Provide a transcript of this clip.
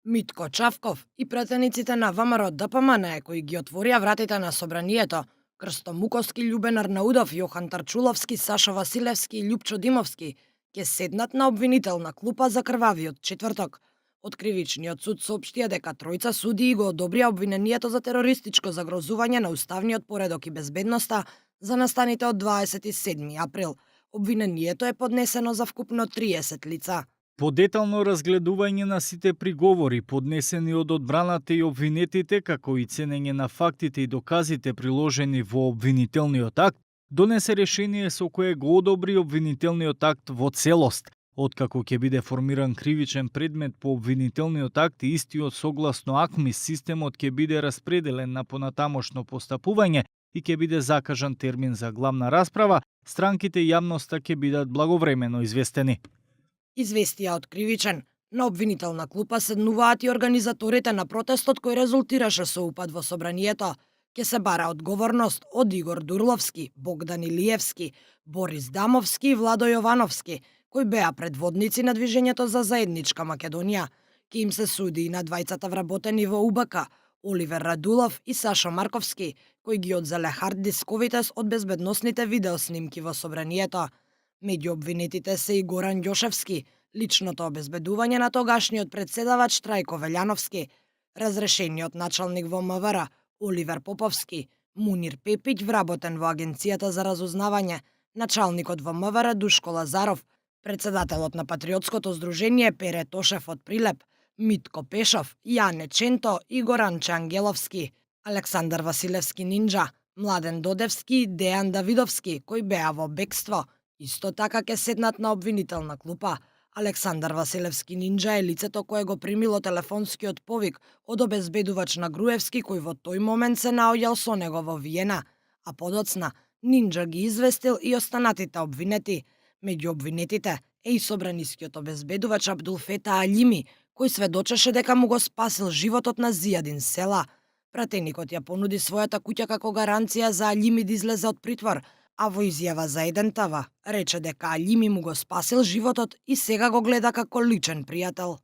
Митко Чавков и пратениците на ВМРО ДПМН кои ги отворија вратите на собранието, Крсто Муковски, Љубен Арнаудов, Јохан Тарчуловски, Сашо Василевски и Љупчо Димовски ќе седнат на обвинителна клупа за крвавиот четврток. Од кривичниот суд соопштија дека тројца судии го одобрија обвинението за терористичко загрозување на уставниот поредок и безбедноста за настаните од 27 април. Обвинението е поднесено за вкупно 30 лица. По детално разгледување на сите приговори поднесени од одбраната и обвинетите, како и ценење на фактите и доказите приложени во обвинителниот акт, донесе решение со кое го одобри обвинителниот акт во целост. Откако ќе биде формиран кривичен предмет по обвинителниот акт и истиот согласно АКМИС, системот ќе биде распределен на понатамошно постапување и ќе биде закажан термин за главна расправа, странките и јавноста ќе бидат благовремено известени. Известија од кривичен, на обвинителна клупа седнуваат и организаторите на протестот кој резултираше со упад во собранието. Ке се бара одговорност од Игор Дурловски, Богдан Илиевски, Борис Дамовски и Владо Јовановски, кои беа предводници на движењето за заедничка Македонија. Ке им се суди и на двајцата вработени во УБК, Оливер Радулов и Сашо Марковски, кои ги одзеле хард дисковите од безбедносните видеоснимки во собранието. Меѓу обвинетите се и Горан Ѓошевски, личното обезбедување на тогашниот председавач Трајко Велјановски, разрешениот началник во МВР Оливер Поповски, Мунир Пепиќ, вработен во Агенцијата за разузнавање, началникот во МВР Душко Лазаров, председателот на Патриотското здружение Пере Тошев од Прилеп, Митко Пешов, Јане Ченто и Горанче Ангеловски, Александар Василевски Нинџа, Младен Додевски и Дејан Давидовски, кои беа во бегство. Исто така ќе седнат на обвинителна клупа. Александар Василевски Нинџа е лицето кое го примило телефонскиот повик од обезбедувач на Груевски кој во тој момент се наоѓал со него во Виена, а подоцна Нинџа ги известил и останатите обвинети. Меѓу обвинетите е и собранискиот обезбедувач Абдулфета Алими, кој сведочеше дека му го спасил животот на Зијадин Села. Пратеникот ја понуди својата куќа како гаранција за Алими да излезе од притвор, а во изјава за еден тава рече дека Алими му го спасил животот и сега го гледа како личен пријател.